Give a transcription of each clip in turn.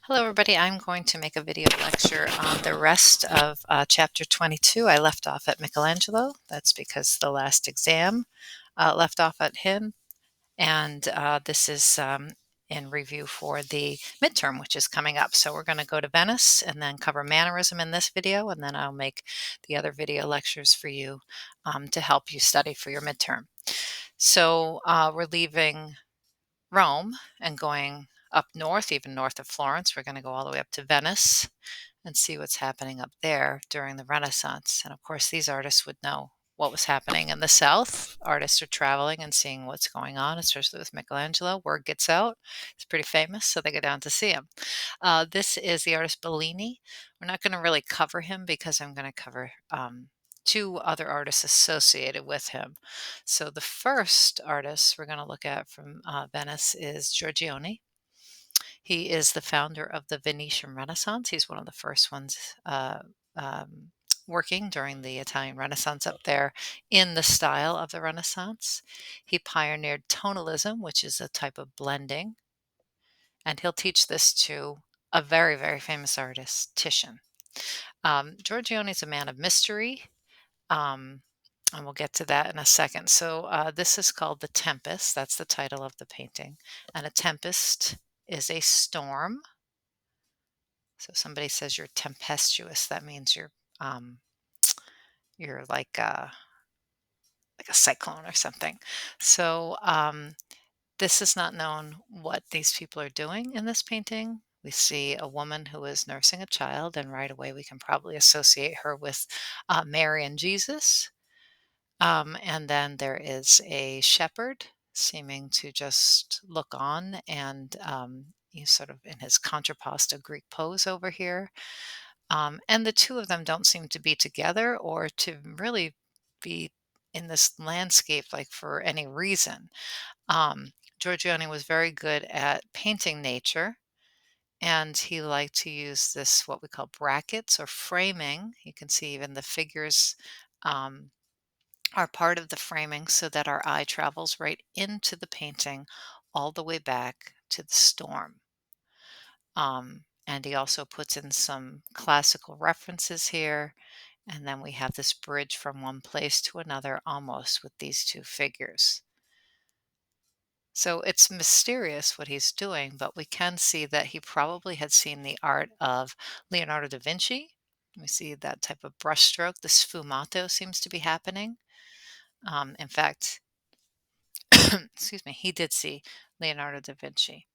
Hello, everybody. I'm going to make a video lecture on the rest of chapter 22. I left off at Michelangelo. That's because the last exam left off at him. And this is in review for the midterm, which is coming up. So we're going to go to Venice and then cover mannerism in this video. And then I'll make the other video lectures for you to help you study for your midterm. So we're leaving Rome and going up north, even north of Florence. We're going to go all the way up to Venice and see what's happening up there during the Renaissance. And of course, these artists would know what was happening in the South. Artists are traveling and seeing what's going on, especially with Michelangelo. Word gets out. He's pretty famous, so they go down to see him. This is the artist Bellini. We're not going to really cover him because I'm going to cover two other artists associated with him. So the first artist we're going to look at from Venice is Giorgione. He is the founder of the Venetian Renaissance. He's one of the first ones um, working during the Italian Renaissance up there in the style of the Renaissance. He pioneered tonalism, which is a type of blending, and he'll teach this to a very, very famous artist, Titian. Giorgione is a man of mystery. Um, and we'll get to that in a second. So this is called The Tempest. That's the title of the painting. And a tempest is a storm. So somebody says you're tempestuous. That means you're like a cyclone or something. So this is not known what these people are doing in this painting. We see a woman who is nursing a child, and right away we can probably associate her with Mary and Jesus. And then there is a shepherd seeming to just look on, and he's sort of in his contrapposto Greek pose over here. And the two of them don't seem to be together or to really be in this landscape like for any reason. Giorgione was very good at painting nature, and he liked to use this what we call brackets or framing. You can see even the figures um, are part of the framing so that our eye travels right into the painting all the way back to the storm. And he also puts in some classical references here. And then we have this bridge from one place to another almost with these two figures. So it's mysterious what he's doing, but we can see that he probably had seen the art of Leonardo da Vinci. We see that type of brushstroke. The sfumato seems to be happening. In fact, excuse me, he did see Leonardo da Vinci.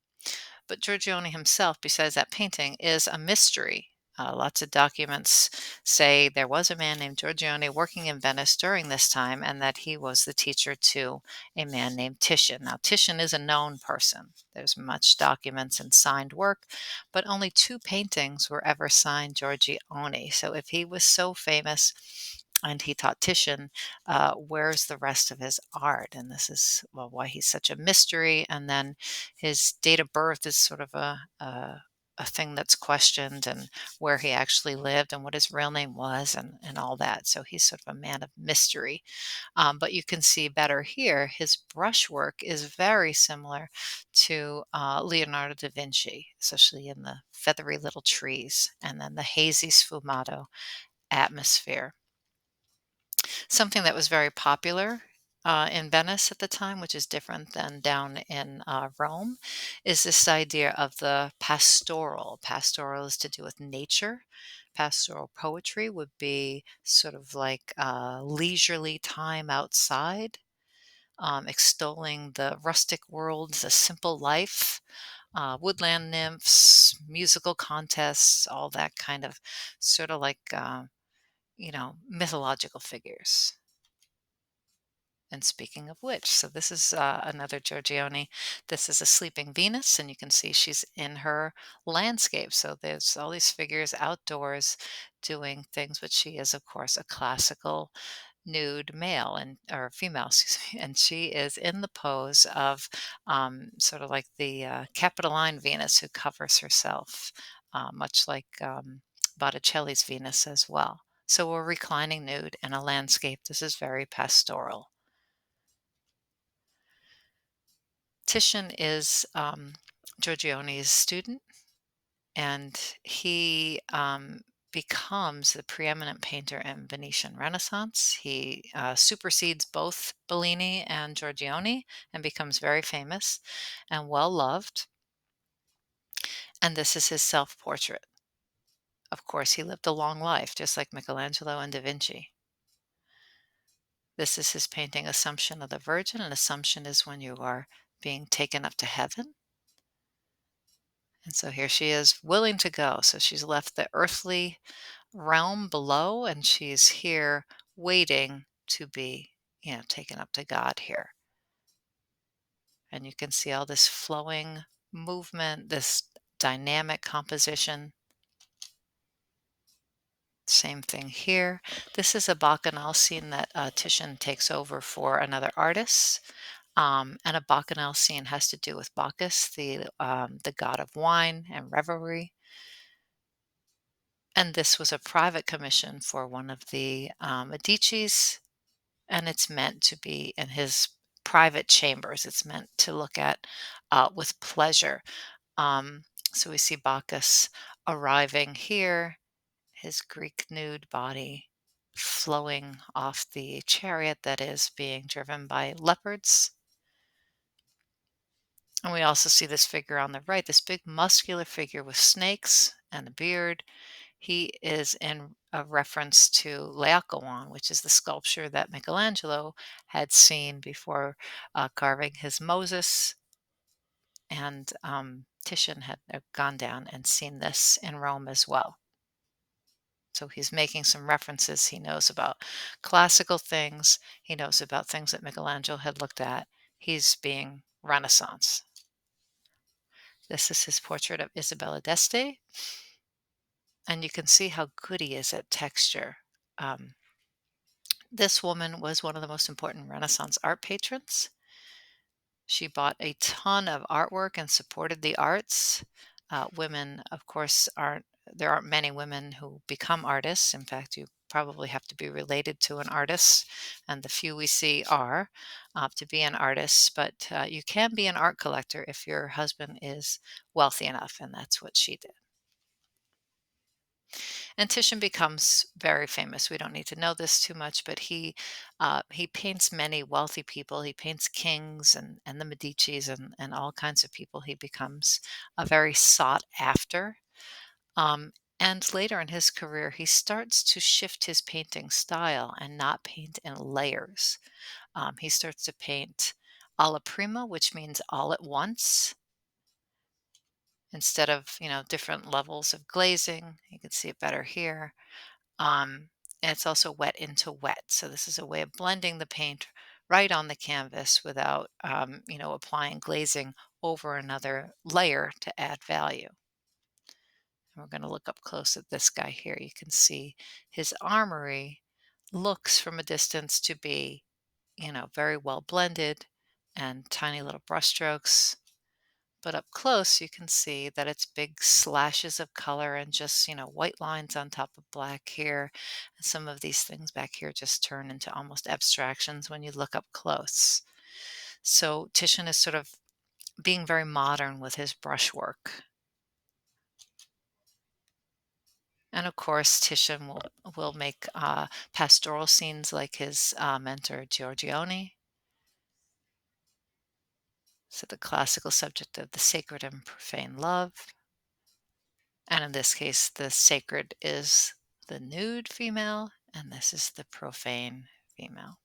But Giorgione himself, besides that painting, is a mystery. Lots of documents say there was a man named Giorgione working in Venice during this time, and that he was the teacher to a man named Titian. Now, Titian is a known person. There's much documents and signed work, but only two paintings were ever signed Giorgione. So if he was so famous and he taught Titian, where's the rest of his art? And this is, well, why he's such a mystery. And then his date of birth is sort of a thing that's questioned, and where he actually lived and what his real name was, and all that. So he's sort of a man of mystery. But you can see better here, his brushwork is very similar to Leonardo da Vinci, especially in the feathery little trees and then the hazy sfumato atmosphere. Something that was very popular in Venice at the time, which is different than down in Rome, is this idea of the pastoral. Pastoral is to do with nature. Pastoral poetry would be sort of like leisurely time outside, extolling the rustic world, the simple life, woodland nymphs, musical contests, all that kind of sort of like, mythological figures. And speaking of which, so this is another Giorgione. This is a sleeping Venus, and you can see she's in her landscape. So there's all these figures outdoors doing things, but she is, of course, a classical nude male and or female, excuse me, and she is in the pose of sort of like the Capitoline Venus who covers herself, much like Botticelli's Venus as well. So we're reclining nude in a landscape. This is very pastoral. Titian is Giorgione's student, and he becomes the preeminent painter in Venetian Renaissance. He supersedes both Bellini and Giorgione and becomes very famous and well loved. And this is his self portrait. Of course, he lived a long life, just like Michelangelo and Da Vinci. This is his painting Assumption of the Virgin. And Assumption is when you are being taken up to heaven. And so here she is, willing to go. So she's left the earthly realm below, and she's here waiting to be, taken up to God here. And you can see all this flowing movement, this dynamic composition. Same thing here. This is a bacchanal scene that Titian takes over for another artist. And a bacchanal scene has to do with Bacchus, the god of wine and revelry. And this was a private commission for one of the Medicis, and it's meant to be in his private chambers. It's meant to look at with pleasure. Um, so we see Bacchus arriving here, his Greek nude body flowing off the chariot that is being driven by leopards. And we also see this figure on the right, this big muscular figure with snakes and a beard. He is in a reference to Laocoon, which is the sculpture that Michelangelo had seen before carving his Moses. And Titian had gone down and seen this in Rome as well. So he's making some references. He knows about classical things. He knows about things that Michelangelo had looked at. He's being Renaissance. This is his portrait of Isabella d'Este, and you can see how good he is at texture. Um, this woman was one of the most important Renaissance art patrons. She bought a ton of artwork and supported the arts. Women, of course, there aren't many women who become artists. In fact, you probably have to be related to an artist, and the few we see are to be an artist. But you can be an art collector if your husband is wealthy enough, and that's what she did. And Titian becomes very famous. We don't need to know this too much, but he paints many wealthy people. He paints kings and the Medicis and all kinds of people. He becomes a very sought after. Um, and later in his career, he starts to shift his painting style and not paint in layers. He starts to paint alla prima, which means all at once, instead of different levels of glazing. You can see it better here. And it's also wet into wet. So this is a way of blending the paint right on the canvas without, applying glazing over another layer to add value. And we're going to look up close at this guy here. You can see his armory looks from a distance to be, very well blended and tiny little brushstrokes. But up close, you can see that it's big slashes of color and just, white lines on top of black here. And some of these things back here just turn into almost abstractions when you look up close. So Titian is sort of being very modern with his brushwork. And of course, Titian will make pastoral scenes like his mentor Giorgione. So the classical subject of the sacred and profane love. And in this case, the sacred is the nude female, and this is the profane female.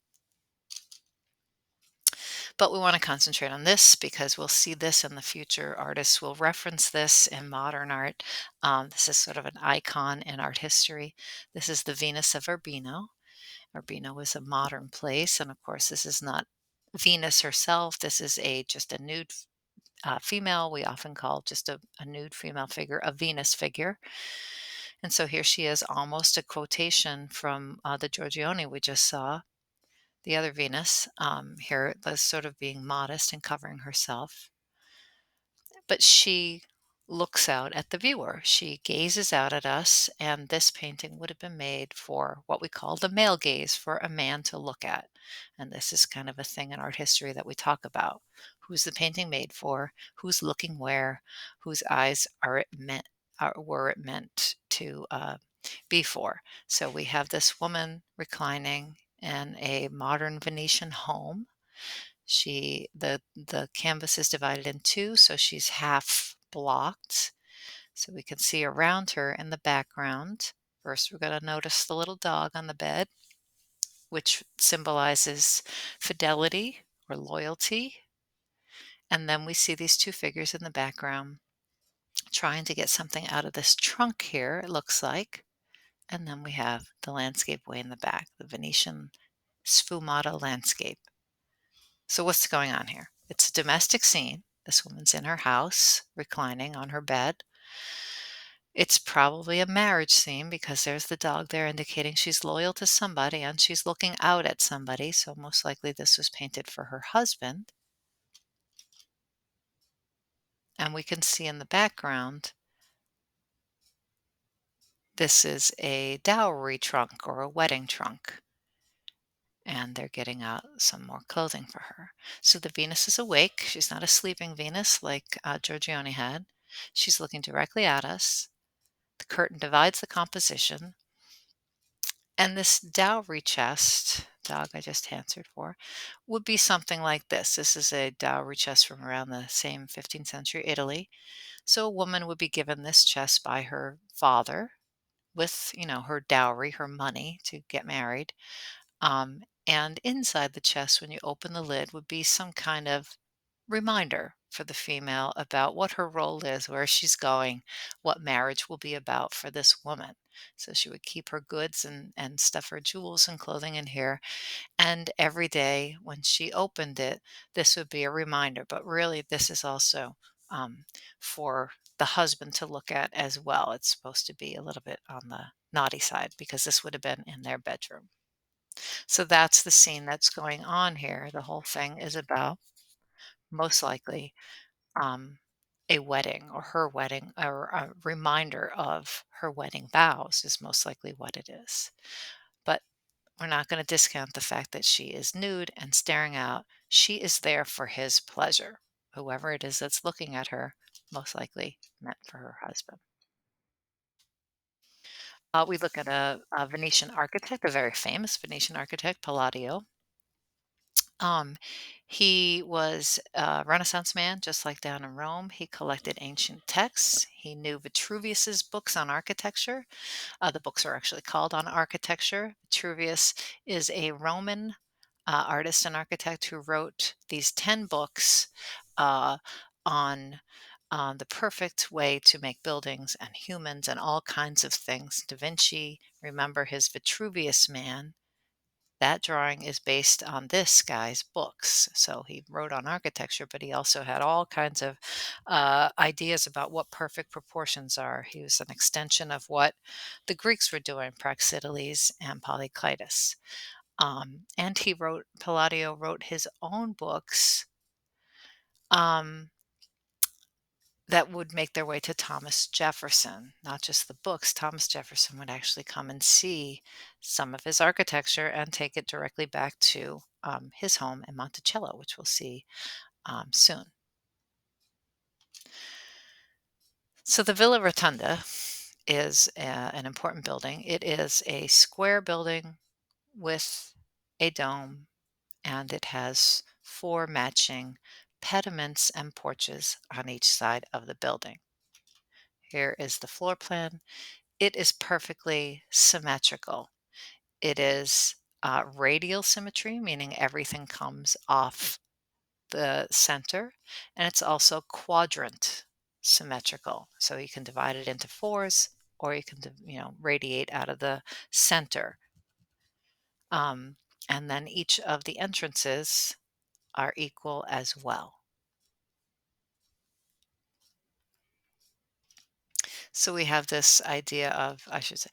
But we want to concentrate on this because we'll see this in the future. Artists will reference this in modern art. This is sort of an icon in art history. This is the Venus of Urbino. Urbino is a modern place, and of course, this is not Venus herself. This is just a nude female. We often call just a nude female figure a Venus figure. And so here she is, almost a quotation from the Giorgione we just saw, the other Venus, here that's sort of being modest and covering herself. But she looks out at the viewer. She gazes out at us, and this painting would have been made for what we call the male gaze, for a man to look at. And this is kind of a thing in art history that we talk about. Who's the painting made for? Who's looking where? Whose eyes were it meant to be for. So we have this woman reclining in a modern Venetian home. The canvas is divided in two, so she's half blocked. So we can see around her in the background. First, we're going to notice the little dog on the bed, which symbolizes fidelity or loyalty. And then we see these two figures in the background trying to get something out of this trunk here, it looks like. And then we have the landscape way in the back, the Venetian sfumato landscape. So what's going on here? It's a domestic scene. This woman's in her house, reclining on her bed. It's probably a marriage scene because there's the dog there indicating she's loyal to somebody and she's looking out at somebody. So most likely this was painted for her husband. And we can see in the background, this is a dowry trunk or a wedding trunk. And they're getting out some more clothing for her. So the Venus is awake. She's not a sleeping Venus like Giorgione had. She's looking directly at us. The curtain divides the composition. And this dowry chest, dog I just answered for, would be something like this. This is a dowry chest from around the same 15th century Italy. So a woman would be given this chest by her father with, her dowry, her money to get married. And inside the chest, when you open the lid, would be some kind of reminder for the female about what her role is, where she's going, what marriage will be about for this woman. So she would keep her goods and stuff her jewels and clothing in here. And every day when she opened it, this would be a reminder. But really, this is also um, for the husband to look at as well. It's supposed to be a little bit on the naughty side because this would have been in their bedroom. So that's the scene that's going on here. The whole thing is about most likely um, a wedding or her wedding or a reminder of her wedding vows is most likely what it is. But we're not going to discount the fact that she is nude and staring out. She is there for his pleasure. Whoever it is that's looking at her, most likely meant for her husband. We look at a Venetian architect, a very famous Venetian architect, Palladio. Um, he was a Renaissance man, just like down in Rome. He collected ancient texts. He knew Vitruvius's books on architecture. The books are actually called On Architecture. Vitruvius is a Roman artist and architect who wrote these 10 books uh, on the perfect way to make buildings and humans and all kinds of things. Da Vinci, remember his Vitruvius Man, that drawing is based on this guy's books. So he wrote on architecture, but he also had all kinds of ideas about what perfect proportions are. He was an extension of what the Greeks were doing, Praxiteles and Polyclitus. And Palladio wrote his own books um, that would make their way to Thomas Jefferson. Not just the books, Thomas Jefferson would actually come and see some of his architecture and take it directly back to his home in Monticello, which we'll see soon. So the Villa Rotunda is an important building. It is a square building with a dome, and it has four matching pediments and porches on each side of the building. Here is the floor plan. It is perfectly symmetrical. It is radial symmetry, meaning everything comes off the center, and it's also quadrant symmetrical. So you can divide it into fours, or you can, radiate out of the center. Um, and then each of the entrances are equal as well. So we have this idea of, I should say,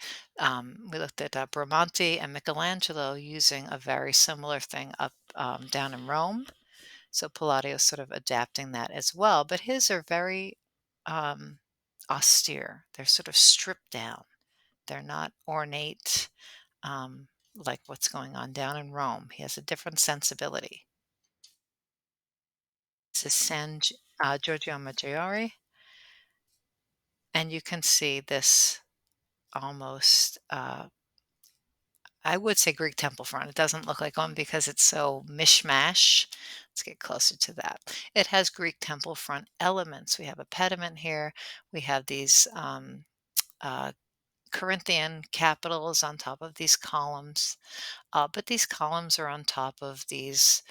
we looked at Bramante and Michelangelo using a very similar thing up down in Rome. So Palladio is sort of adapting that as well, but his are very um, austere. They're sort of stripped down. They're not ornate like what's going on down in Rome. He has a different sensibility. This is Giorgio Maggiore. And you can see this almost, I would say Greek temple front. It doesn't look like one because it's so mishmash. Let's get closer to that. It has Greek temple front elements. We have a pediment here. We have these uh, Corinthian capitals on top of these columns. But these columns are on top of these,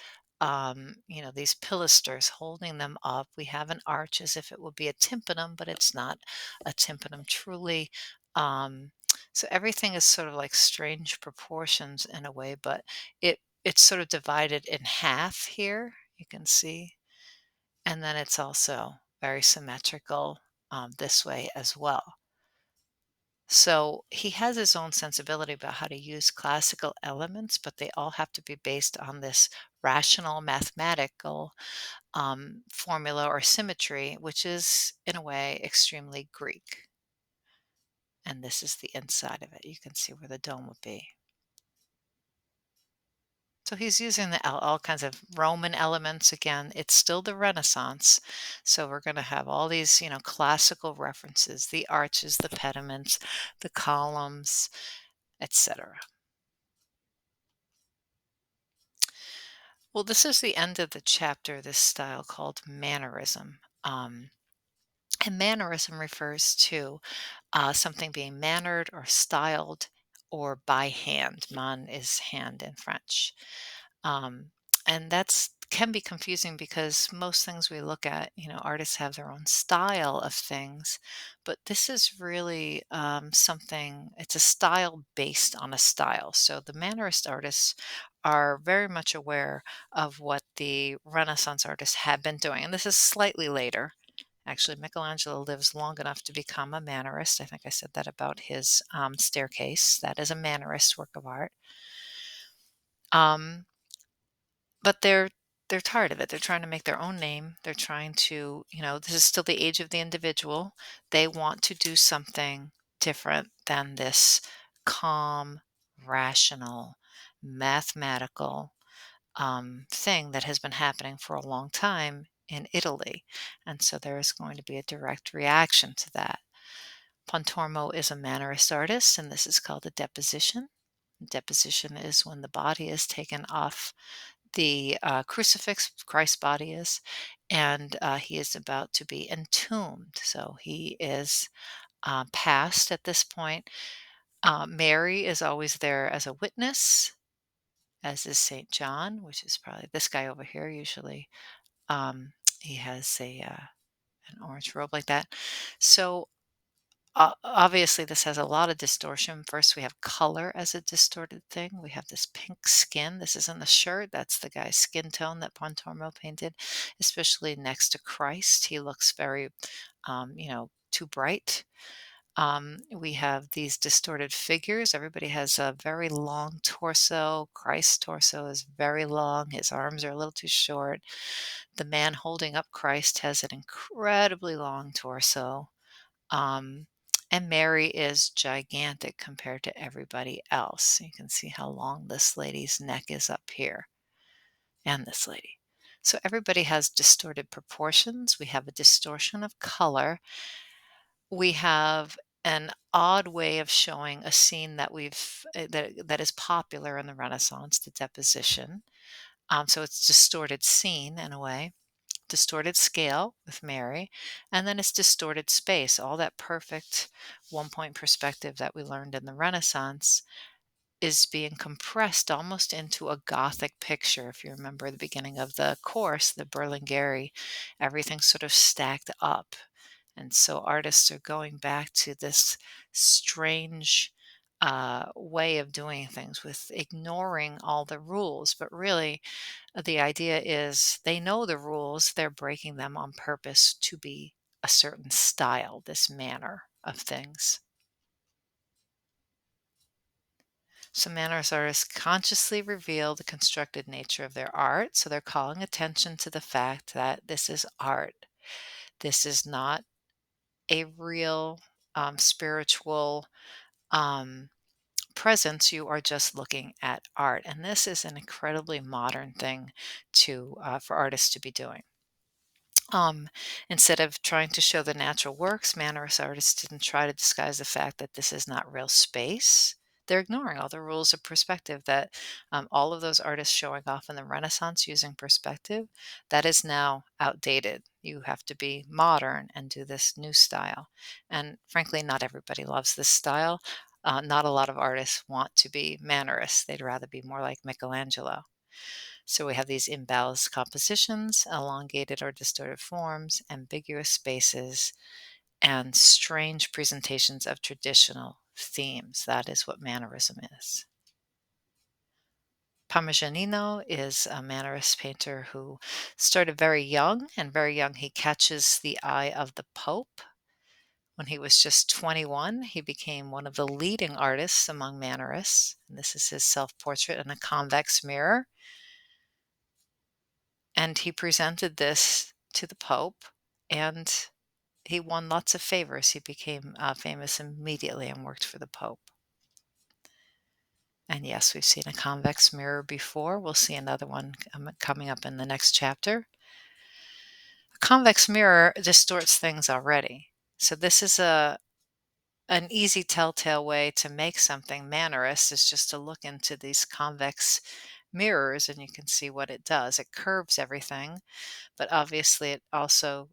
these pilasters holding them up. We have an arch as if it would be a tympanum, but it's not a tympanum truly. Um, so everything is sort of like strange proportions in a way, but it's sort of divided in half here. You can see, and then it's also very symmetrical this way as well. So he has his own sensibility about how to use classical elements, but they all have to be based on this rational mathematical formula or symmetry, which is in a way extremely Greek. And this is the inside of it. You can see where the dome would be. So he's using all kinds of Roman elements again. It's still the Renaissance. So we're going to have all these, classical references, the arches, the pediments, the columns, etc. Well, this is the end of the chapter, this style called mannerism. And mannerism refers to something being mannered or styled or by hand. Man is hand in French. Um, and that's can be confusing because most things we look at, artists have their own style of things, but this is really something, it's a style based on a style. So the Mannerist artists are very much aware of what the Renaissance artists have been doing. And this is slightly later. Actually, Michelangelo lives long enough to become a Mannerist. I think I said that about his staircase. That is a Mannerist work of art. Um, but they're tired of it. They're trying to make their own name. They're trying to, this is still the age of the individual. They want to do something different than this calm, rational, mathematical thing that has been happening for a long time in Italy. And so there is going to be a direct reaction to that. Pontormo is a Mannerist artist, and this is called a deposition. Deposition is when the body is taken off the crucifix, Christ's body is, and he is about to be entombed. So he is passed at this point. Mary is always there as a witness, as is St. John, which is probably this guy over here usually. He has an orange robe like that. So obviously, this has a lot of distortion. First, we have color as a distorted thing. We have this pink skin. This isn't the shirt. That's the guy's skin tone that Pontormo painted, especially next to Christ. He looks very, too bright. We have these distorted figures. Everybody has a very long torso. Christ's torso is very long. His arms are a little too short. The man holding up Christ has an incredibly long torso. Um, and Mary is gigantic compared to everybody else. You can see how long this lady's neck is up here, and this lady. So everybody has distorted proportions. We have a distortion of color. We have an odd way of showing a scene that that is popular in the Renaissance, the deposition. So it's distorted scene in a way, distorted scale with Mary, and then it's distorted space, all that perfect one point perspective that we learned in the Renaissance is being compressed almost into a Gothic picture. If you remember the beginning of the course, the Berlinghieri, everything's sort of stacked up. And so artists are going back to this strange way of doing things with ignoring all the rules. But really, the idea is they know the rules, they're breaking them on purpose to be a certain style, this manner of things. So manners artists consciously reveal the constructed nature of their art. So they're calling attention to the fact that this is art. This is not a real spiritual um, presence. You are just looking at art. And this is an incredibly modern thing to for artists to be doing. Um, Instead of trying to show the natural works, Mannerist artists didn't try to disguise the fact that this is not real space. They're ignoring all the rules of perspective that all of those artists showing off in the Renaissance using perspective, that is now outdated. You have to be modern and do this new style. And frankly, not everybody loves this style. Not a lot of artists want to be Mannerists. They'd rather be more like Michelangelo. So we have these imbalanced compositions, elongated or distorted forms, ambiguous spaces, and strange presentations of traditional themes. That is what Mannerism is. Parmigianino is a Mannerist painter who started very young, and very young he catches the eye of the Pope. When he was just 21, he became one of the leading artists among Mannerists. And this is his self portrait in a convex mirror. And he presented this to the Pope, and he won lots of favors. He became famous immediately and worked for the Pope. And yes, we've seen a convex mirror before. We'll see another one coming up in the next chapter. A convex mirror distorts things already. So this is an easy telltale way to make something Mannerist is just to look into these convex mirrors and you can see what it does. It curves everything, but obviously it also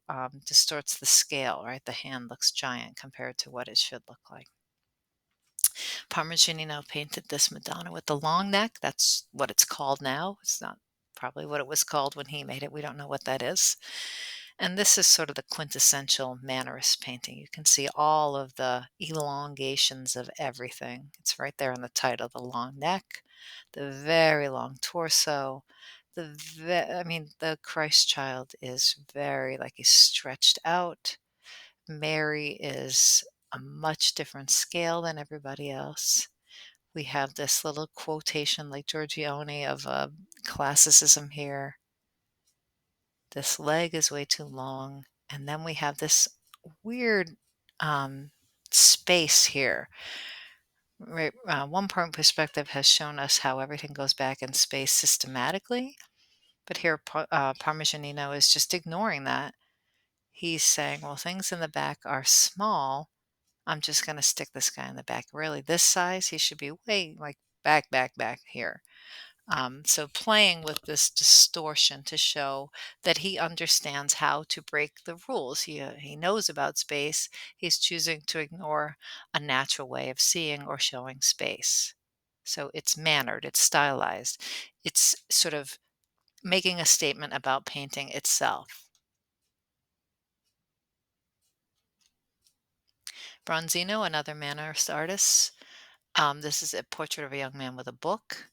distorts the scale, right? The hand looks giant compared to what it should look like. Parmigianino painted this Madonna with the long neck. That's what it's called now. It's not probably what it was called when he made it. We don't know what that is. And this is sort of the quintessential Mannerist painting. You can see all of the elongations of everything. It's right there in the title, the long neck, the very long torso. I mean, the Christ child is very, like he's stretched out. Mary is a much different scale than everybody else. We have this little quotation like Giorgione of classicism here. This leg is way too long. And then we have this weird um, space here. Right, one point perspective has shown us how everything goes back in space systematically, but here Parmigianino is just ignoring that. He's saying, well, things in the back are small. I'm just going to stick this guy in the back. Really, this size, he should be way like back here. So playing with this distortion to show that he understands how to break the rules. He knows about space. He's choosing to ignore a natural way of seeing or showing space. So it's mannered, it's stylized, it's sort of making a statement about painting itself. Bronzino, another Mannerist artist. This is a portrait of a young man with a book.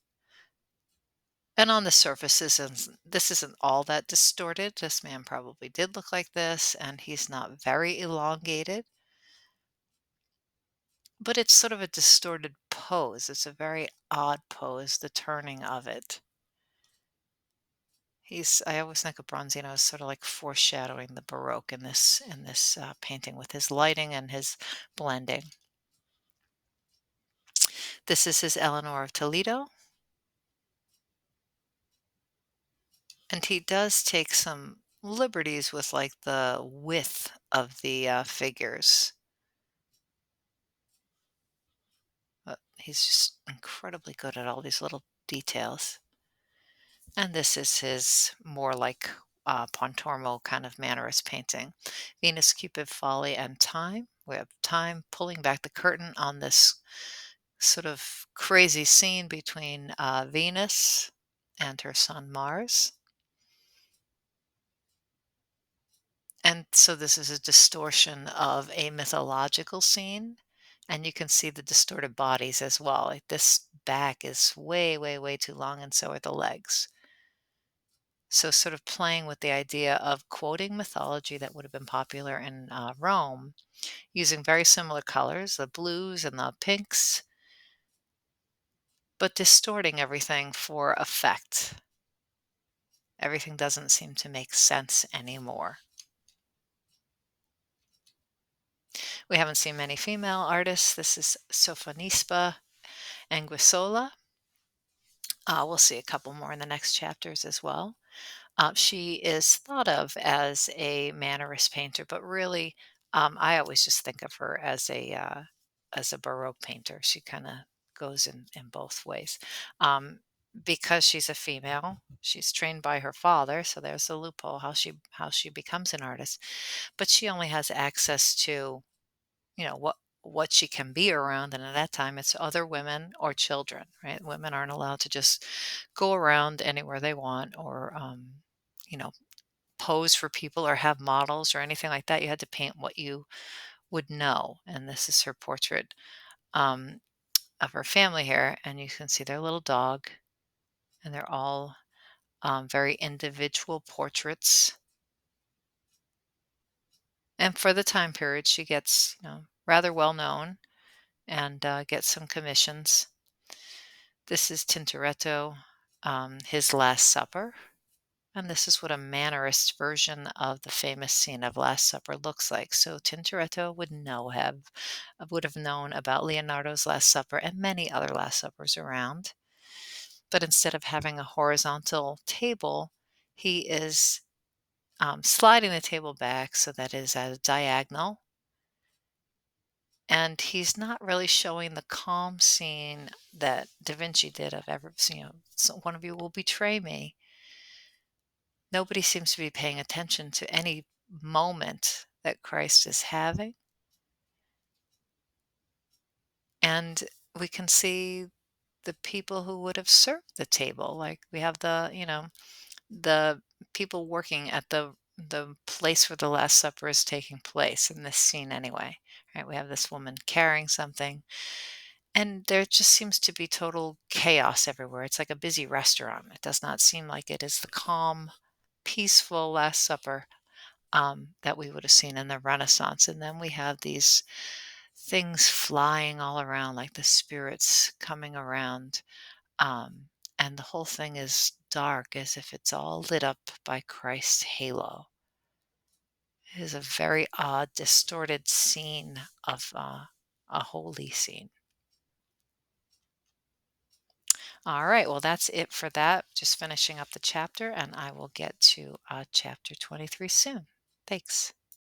And on the surface, this isn't all that distorted. This man probably did look like this, and he's not very elongated, but it's sort of a distorted pose. It's a very odd pose, the turning of it. I always think of Bronzino as sort of like foreshadowing the Baroque in this painting with his lighting and his blending. This is his Eleanor of Toledo. And he does take some liberties with like the width of the figures. But he's just incredibly good at all these little details. And this is his more like Pontormo kind of Mannerist painting. Venus, Cupid, Folly, and Time. We have Time pulling back the curtain on this sort of crazy scene between Venus and her son Mars. And so this is a distortion of a mythological scene. And you can see the distorted bodies as well. Like this back is way too long, and so are the legs. So, sort of playing with the idea of quoting mythology that would have been popular in Rome, using very similar colors, the blues and the pinks, but distorting everything for effect. Everything doesn't seem to make sense anymore. We haven't seen many female artists. This is Sofonisba Anguissola. We'll see a couple more in the next chapters as well. She is thought of as a mannerist painter, but really, I always just think of her as a Baroque painter. She kind of goes in both ways. Um, because she's a female, she's trained by her father, so there's a loophole how she becomes an artist. But she only has access to what she can be around, and at that time it's other women or children, right? Women aren't allowed to just go around anywhere they want or you know pose for people or have models or anything like that. You had to paint what you would know, and this is her portrait um, of her family here, and you can see their little dog, and they're all very individual portraits. And for the time period, she gets rather well known and gets some commissions. This is Tintoretto, his Last Supper. And this is what a Mannerist version of the famous scene of Last Supper looks like. So Tintoretto would have known about Leonardo's Last Supper and many other Last Suppers around. But instead of having a horizontal table, he is sliding the table back so that it is at a diagonal. And he's not really showing the calm scene that Da Vinci did of so one of you will betray me. Nobody seems to be paying attention to any moment that Christ is having. And we can see the people who would have served the table. Like we have the people working at the place where the Last Supper is taking place in this scene anyway. Right? We have this woman carrying something, and there just seems to be total chaos everywhere. It's like a busy restaurant. It does not seem like it is the calm, peaceful Last Supper that we would have seen in the Renaissance. And then we have these things flying all around, like the spirits coming around. Um, and the whole thing is dark as if it's all lit up by Christ's halo. It is a very odd, distorted scene of a holy scene. All right, well, that's it for that. Just finishing up the chapter, and I will get to chapter 23 soon. Thanks.